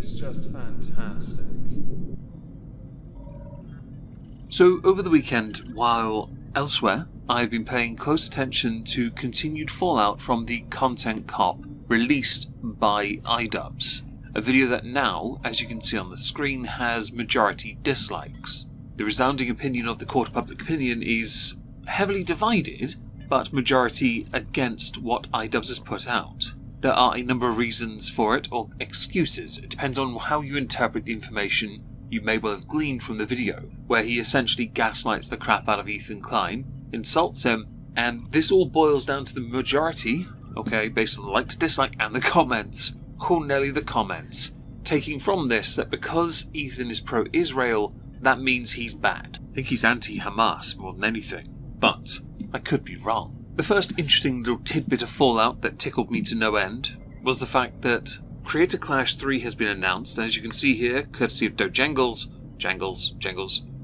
is just fantastic. So over the weekend, while elsewhere, I've been paying close attention to continued fallout from the content cop released by iDubbbz, a video that now, as you can see on the screen, has majority dislikes. The resounding opinion of the court of public opinion is heavily divided, but majority against what iDubbbz has put out. There are a number of reasons for it, or excuses. It depends on how you interpret the information you may well have gleaned from the video, where he essentially gaslights the crap out of Ethan Klein, insults him, and this all boils down to the majority, okay, based on the like to dislike and the comments. Oh, Nelly, the comments. Taking from this that because Ethan is pro-Israel, that means he's bad. I think he's anti-Hamas more than anything, but I could be wrong. The first interesting little tidbit of fallout that tickled me to no end was the fact that Creator Clash 3 has been announced, and as you can see here, courtesy of Jangles,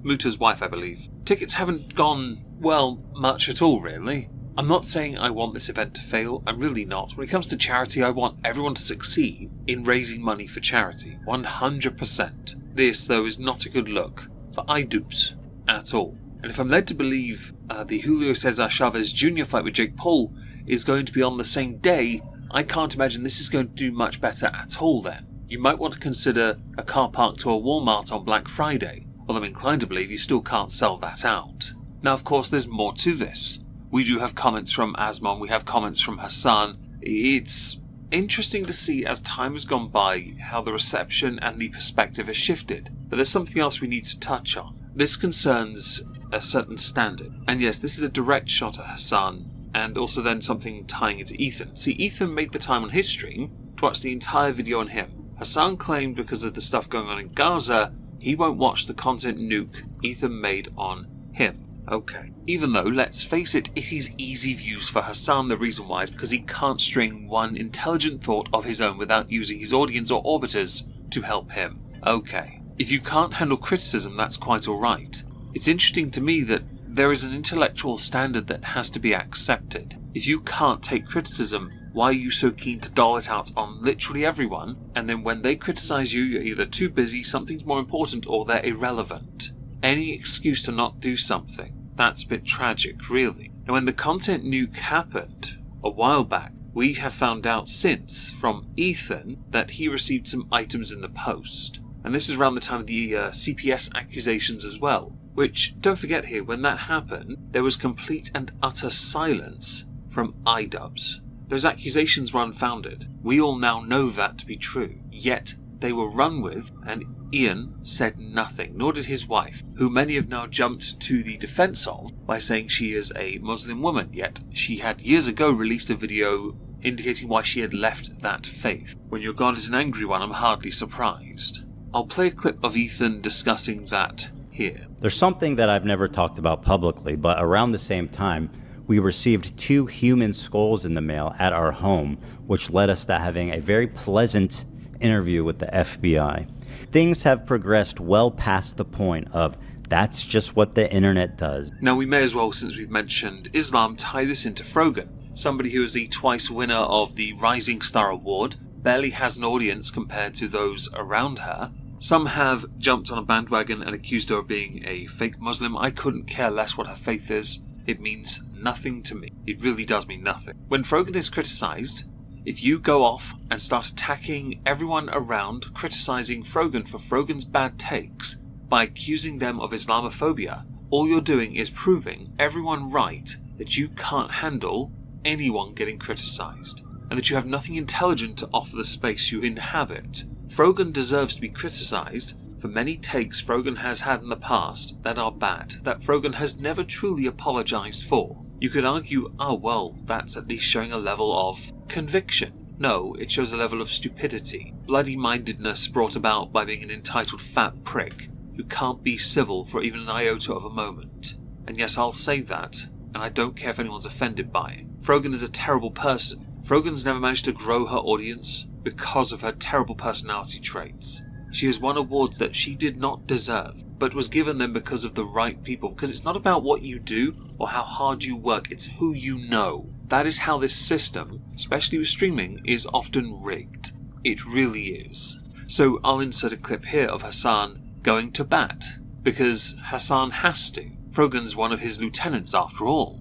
Muta's wife, I believe. Tickets haven't gone, well, much at all, really. I'm not saying I want this event to fail, I'm really not. When it comes to charity, I want everyone to succeed in raising money for charity, 100%. This, though, is not a good look for iDubbbz at all. And if I'm led to believe the Julio Cesar Chavez Jr. fight with Jake Paul is going to be on the same day, I can't imagine this is going to do much better at all then. You might want to consider a car park to a Walmart on Black Friday, although I'm inclined to believe you still can't sell that out. Now, of course, there's more to this. We do have comments from Asmon, we have comments from Hasan. It's interesting to see as time has gone by how the reception and the perspective has shifted. But there's something else we need to touch on. This concerns a certain standard. And yes, this is a direct shot at Hasan, and also then something tying it to Ethan. See, Ethan made the time on his stream to watch the entire video on him. Hasan claimed because of the stuff going on in Gaza, he won't watch the content nuke Ethan made on him. Okay. Even though, let's face it, it is easy views for Hasan. The reason why is because he can't string one intelligent thought of his own without using his audience or orbiters to help him. Okay. If you can't handle criticism, that's quite alright. It's interesting to me that there is an intellectual standard that has to be accepted. If you can't take criticism, why are you so keen to doll it out on literally everyone, and then when they criticize you, you're either too busy, something's more important, or they're irrelevant? Any excuse to not do something. That's a bit tragic, really. And when the content nuke happened a while back, we have found out since from Ethan that he received some items in the post. And this is around the time of the CPS accusations as well. Which, don't forget here, when that happened, there was complete and utter silence from iDubbbz. Those accusations were unfounded. We all now know that to be true. Yet, they were run with, and Ian said nothing, nor did his wife, who many have now jumped to the defense of by saying she is a Muslim woman, yet she had years ago released a video indicating why she had left that faith. When your God is an angry one, I'm hardly surprised. I'll play a clip of Ethan discussing that here. There's something that I've never talked about publicly, but around the same time, we received 2 human skulls in the mail at our home, which led us to having a very pleasant interview with the FBI. Things have progressed well past the point of that's just what the internet does. Now we may as well, since we've mentioned Islam, tie this into Frogan, somebody who is the twice winner of the Rising Star Award, barely has an audience compared to those around her. Some have jumped on a bandwagon and accused her of being a fake Muslim. I couldn't care less what her faith is. It means nothing to me. It really does mean nothing. When Frogan is criticised, if you go off and start attacking everyone around, criticising Frogan for Frogan's bad takes by accusing them of Islamophobia, all you're doing is proving everyone right that you can't handle anyone getting criticised, and that you have nothing intelligent to offer the space you inhabit. Frogan deserves to be criticised for many takes Frogan has had in the past that are bad, that Frogan has never truly apologised for. You could argue, oh well, that's at least showing a level of conviction. No, it shows a level of stupidity, bloody-mindedness brought about by being an entitled fat prick who can't be civil for even an iota of a moment. And yes, I'll say that, and I don't care if anyone's offended by it. Frogan is a terrible person. Frogan's never managed to grow her audience because of her terrible personality traits. She has won awards that she did not deserve, but was given them because of the right people, because it's not about what you do or how hard you work, it's who you know. That is how this system, especially with streaming, is often rigged. It really is. So I'll insert a clip here of Hasan going to bat, because Hasan has to. Frogan's one of his lieutenants after all.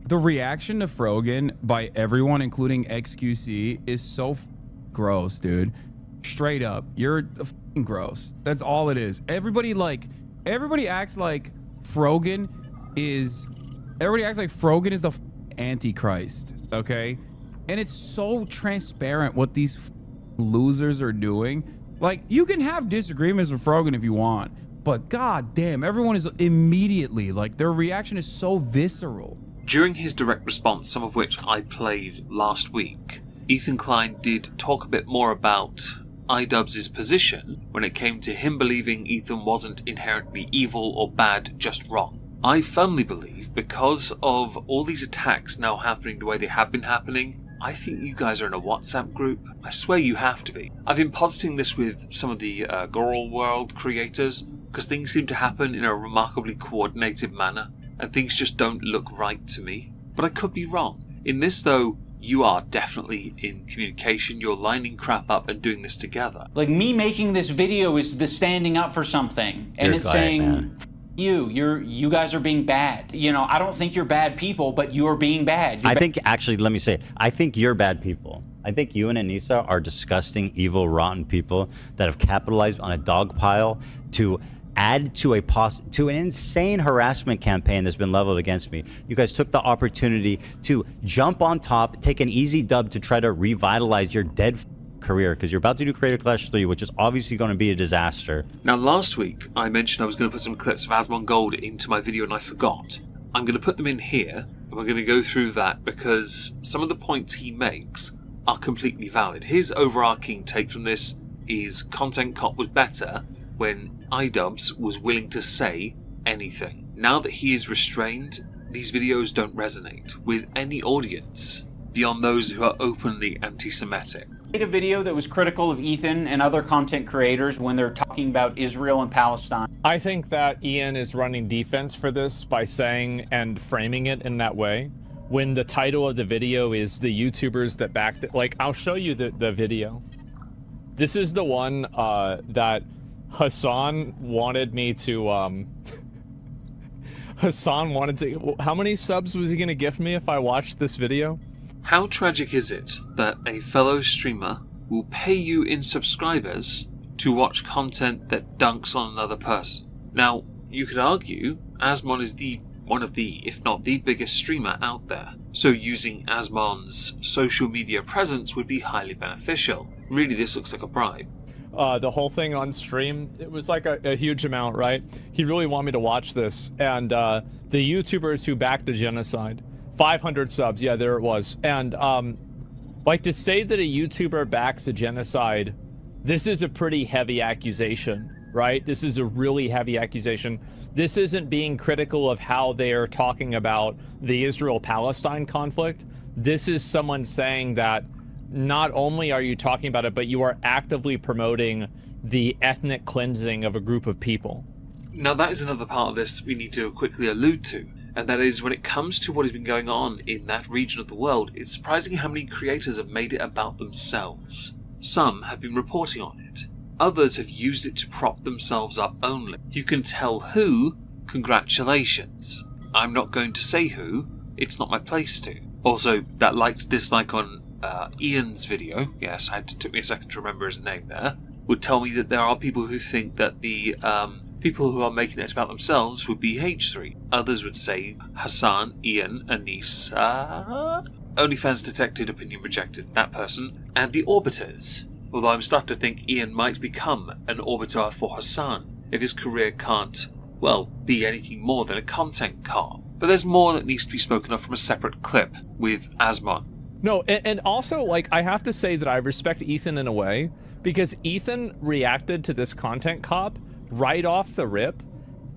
The reaction to Frogan by everyone, including XQC, is so gross, dude. Straight up, you're gross. That's all it is. Everybody acts like Frogan is the Antichrist, okay? And it's so transparent what these losers are doing. Like, you can have disagreements with Frogan if you want, but god damn, everyone is immediately, like, their reaction is so visceral. During his direct response, some of which I played last week, Ethan Klein did talk a bit more about iDubbbz's position when it came to him believing Ethan wasn't inherently evil or bad, just wrong. I firmly believe, because of all these attacks now happening the way they have been happening, I think you guys are in a WhatsApp group. I swear you have to be. I've been positing this with some of the Girl World creators, because things seem to happen in a remarkably coordinated manner, and things just don't look right to me. But I could be wrong. In this though, you are definitely in communication, you're lining crap up and doing this together. Like, me making this video is the standing up for something, and it's saying, man, you guys are being bad. You know, I don't think you're bad people, but you're being bad. I think, actually, let me say, I think you're bad people. I think you and Anissa are disgusting, evil, rotten people that have capitalized on a dog pile to add to an insane harassment campaign that's been leveled against me. You guys took the opportunity to jump on top, take an easy dub to try to revitalize your dead career, because you're about to do Creator Clash 3, which is obviously going to be a disaster. Now, last week I mentioned I was going to put some clips of Asmongold into my video and I forgot. I'm going to put them in here and we're going to go through that because some of the points he makes are completely valid. His overarching take from this is Content Cop was better when iDubbbz was willing to say anything. Now that he is restrained, these videos don't resonate with any audience beyond those who are openly anti-Semitic. I made a video that was critical of Ethan and other content creators when they're talking about Israel and Palestine. I think that Ian is running defense for this by saying and framing it in that way, when the title of the video is the YouTubers that backed it. Like, I'll show you the video. This is the one that Hasan wanted me to, Hasan wanted to, how many subs was he going to gift me if I watched this video? How tragic is it that a fellow streamer will pay you in subscribers to watch content that dunks on another person? Now, you could argue Asmon is one of the, if not the biggest streamer out there, so using Asmon's social media presence would be highly beneficial. Really, this looks like a bribe. The whole thing on stream, it was like a huge amount, right? He really wanted me to watch this, and the YouTubers who backed the genocide, 500 subs, yeah, there it was. And like, to say that a YouTuber backs a genocide, this is a pretty heavy accusation, right? This is a really heavy accusation. This isn't being critical of how they are talking about the Israel-Palestine conflict. This is someone saying that not only are you talking about it, but you are actively promoting the ethnic cleansing of a group of people. Now, that is another part of this we need to quickly allude to, and that is when it comes to what has been going on in that region of the world, it's surprising how many creators have made it about themselves. Some have been reporting on it. Others have used it to prop themselves up only. You can tell who, congratulations. I'm not going to say who, it's not my place to. Also, that dislike on Ian's video, yes, it took me a second to remember his name there, would tell me that there are people who think that the people who are making it about themselves would be H3. Others would say Hasan, Ian, Anissa, OnlyFans detected, opinion rejected, that person, and the Orbiters. Although I'm starting to think Ian might become an Orbiter for Hasan if his career can't, well, be anything more than a content cop. But there's more that needs to be spoken of from a separate clip with Asmon. No, and also, like, I have to say that I respect Ethan in a way, because Ethan reacted to this content cop right off the rip,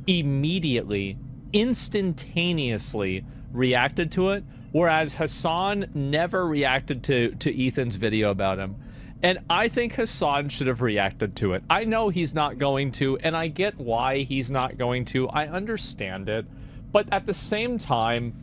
immediately, instantaneously reacted to it, whereas Hasan never reacted to Ethan's video about him. And I think Hasan should have reacted to it. I know he's not going to, and I get why he's not going to. I understand it. But at the same time,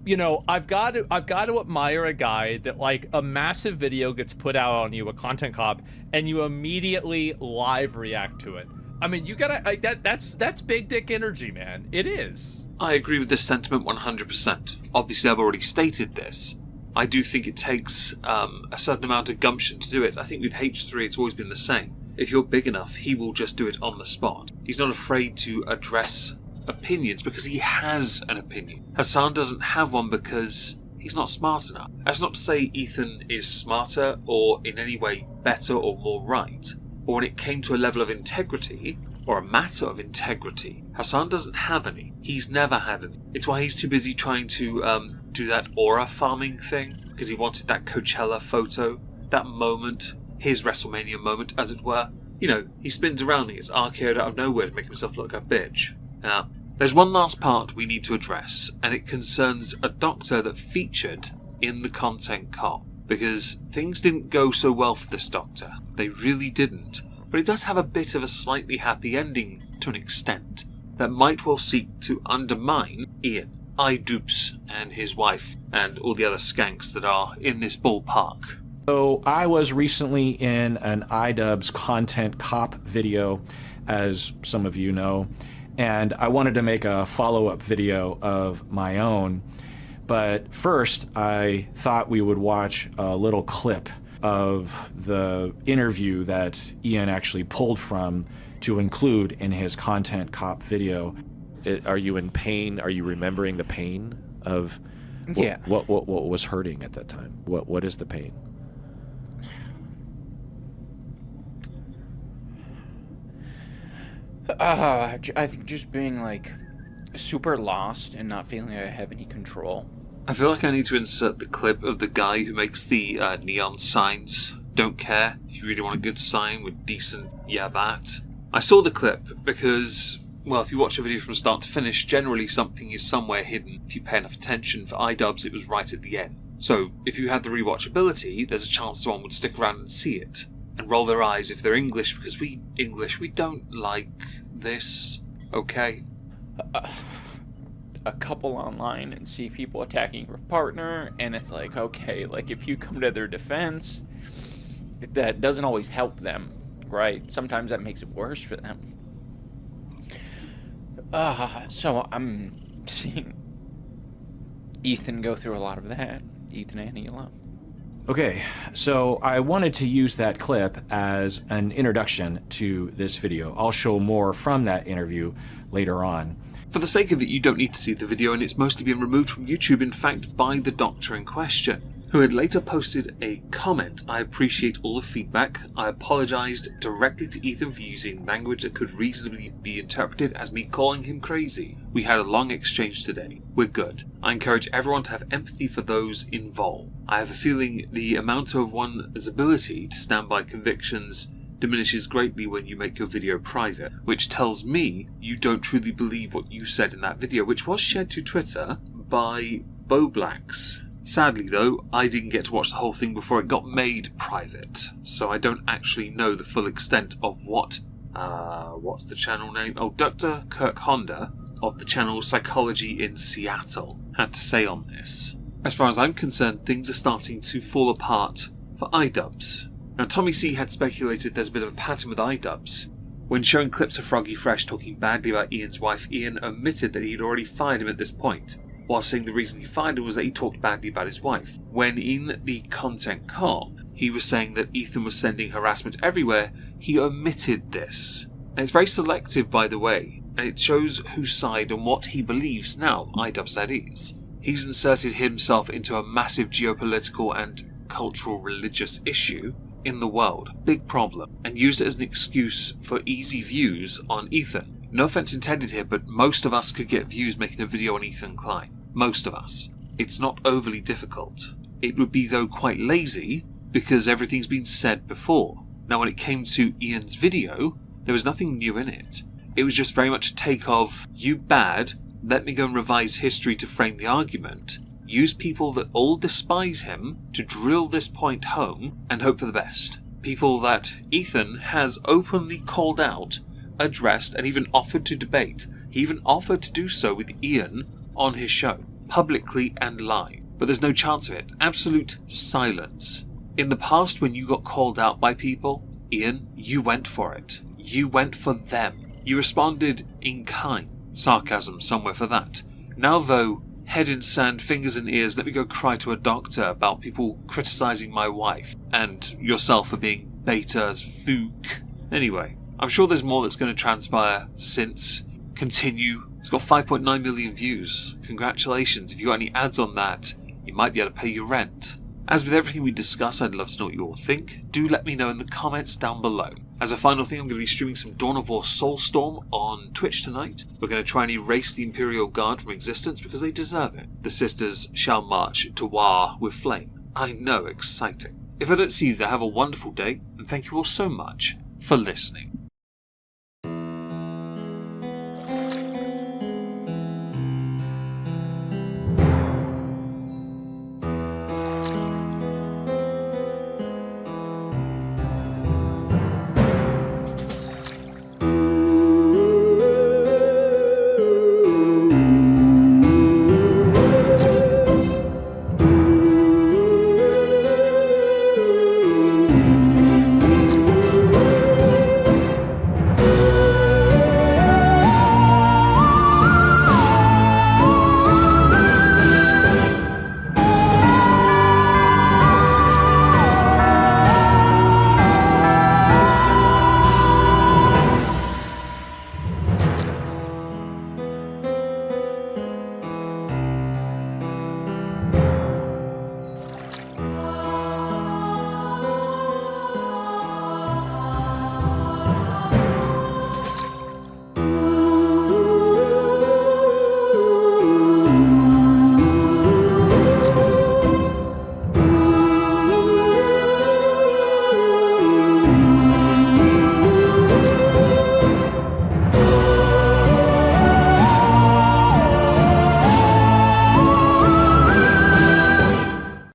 you know, I've got to admire a guy that, like, a massive video gets put out on you, a content cop, and you immediately live react to it. I mean, you gotta, like, that's big dick energy, man. It is. I agree with this sentiment 100%. Obviously, I've already stated this. I do think it takes a certain amount of gumption to do it. I think with H3 it's always been the same. If you're big enough, he will just do it on the spot. He's not afraid to address opinions because he has an opinion. Hasan doesn't have one because he's not smart enough. That's not to say Ethan is smarter or in any way better or more right. But when it came to a level of integrity, or a matter of integrity, Hasan doesn't have any. He's never had any. It's why he's too busy trying to do that aura farming thing, because he wanted that Coachella photo, that moment, his WrestleMania moment, as it were. You know, he spins around and gets RKO'd out of nowhere to make himself look like a bitch. Now, there's one last part we need to address, and it concerns a doctor that featured in the content cop, because things didn't go so well for this doctor. They really didn't. But it does have a bit of a slightly happy ending to an extent that might well seek to undermine Ian, iDoops, and his wife, and all the other skanks that are in this ballpark. So I was recently in an iDubbbz content cop video, as some of you know, and I wanted to make a follow-up video of my own. But first, I thought we would watch a little clip of the interview that Ian actually pulled from to include in his content cop video. Are you in pain? Are you remembering the pain of Yeah. What was hurting at that time? What is the pain? I think just being like super lost and not feeling like I have any control. I feel like I need to insert the clip of the guy who makes the neon signs. Don't care if you really want a good sign with decent yeah that. I saw the clip because, well, if you watch a video from start to finish, generally something is somewhere hidden. If you pay enough attention, for iDubbbz it was right at the end. So if you had the rewatchability, there's a chance someone would stick around and see it. And roll their eyes if they're English, because we don't like this, okay? A couple online and see people attacking your partner, and it's like, okay, like if you come to their defense, that doesn't always help them, right? Sometimes that makes it worse for them. So I'm seeing Ethan go through a lot of that. Ethan and Ela. Okay, so I wanted to use that clip as an introduction to this video. I'll show more from that interview later on. For the sake of it, you don't need to see the video, and it's mostly been removed from YouTube, in fact, by the doctor in question, who had later posted a comment. I appreciate all the feedback. I apologised directly to Ethan for using language that could reasonably be interpreted as me calling him crazy. We had a long exchange today. We're good. I encourage everyone to have empathy for those involved. I have a feeling the amount of one's ability to stand by convictions diminishes greatly when you make your video private, which tells me you don't truly believe what you said in that video, which was shared to Twitter by Boblax. Sadly though, I didn't get to watch the whole thing before it got made private, so I don't actually know the full extent of what, what's the channel name? Oh, Dr. Kirk Honda of the channel Psychology in Seattle had to say on this. As far as I'm concerned, things are starting to fall apart for iDubbbz. Now, Tommy C had speculated there's a bit of a pattern with iDubbbz. When showing clips of Froggy Fresh talking badly about Ian's wife, Ian admitted that he had already fired him at this point, while saying the reason he fired him was that he talked badly about his wife. When in the content cop, he was saying that Ethan was sending harassment everywhere, he omitted this. And it's very selective, by the way, and it shows whose side and what he believes now, iDubbbz that is. He's inserted himself into a massive geopolitical and cultural religious issue in the world, big problem, and used it as an excuse for easy views on Ethan. No offense intended here, but most of us could get views making a video on Ethan Klein. Most of us. It's not overly difficult. It would be, though, quite lazy, because everything's been said before. Now, when it came to Ian's video, there was nothing new in it. It was just very much a take of, you bad, let me go and revise history to frame the argument, use people that all despise him to drill this point home, and hope for the best. People that Ethan has openly called out, addressed, and even offered to debate. He even offered to do so with Ian on his show. publicly and live. But there's no chance of it. Absolute silence. In the past, when you got called out by people, Ian, you went for it. You went for them. You responded in kind. Sarcasm somewhere for that. Now though, head in sand, fingers in ears, let me go cry to a doctor about people criticizing my wife, and yourself for being beta as Fook. Anyway, I'm sure there's more that's going to transpire since. Continue. It's got 5.9 million views. Congratulations. If you got any ads on that, you might be able to pay your rent. As with everything we discuss, I'd love to know what you all think. Do let me know in the comments down below. As a final thing, I'm going to be streaming some Dawn of War Soulstorm on Twitch tonight. We're going to try and erase the Imperial Guard from existence because they deserve it. The sisters shall march to war with flame. I know, exciting. If I don't see you there, have a wonderful day, and thank you all so much for listening.